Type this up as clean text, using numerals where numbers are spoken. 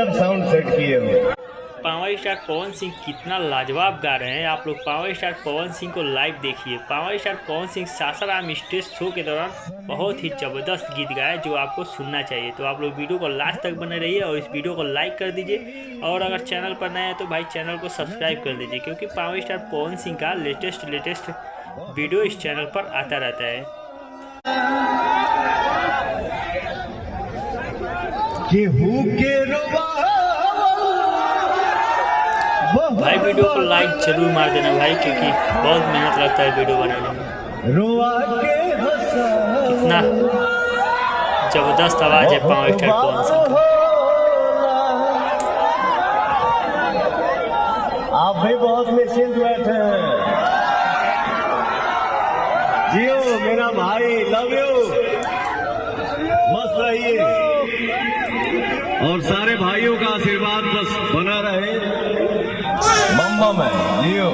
गजब sound set किए हो। पावर स्टार पवन सिंह कितना लाजवाब गा रहे हैं। आप लोग पावर स्टार पवन सिंह को लाइव देखिए। Power star Pawan Singh Sasaram stage show के दौरान बहुत ही ज़बरदस्त गीत गाए जो आपको सुनना चाहिए। तो आप लोग वीडियो को लास्ट तक बने रहिए और इस वीडियो को लाइक कर दीजिए। और अगर चैनल पर नए हैं तो भाई चैनल को सब्सक्राइब कर दीजिए, क्योंकि पावर स्टार पवन सिंह का लेटेस्ट वीडियो इस चैनल पर आता रहता है। भाई वीडियो को लाइक जरूर मार देना भाई, क्योंकि बहुत मेहनत लगता है वीडियो बनाने में। कितना जबरदस्त आवाज है पावर स्टार पवन सिंह का। आप भी बहुत निश्चिंत बैठे हैं। जियो मेरा भाई, लव यू, मस्त रहिए और सारे भाइयों का आशीर्वाद बस बना रहे। मम्मा मैं जियो।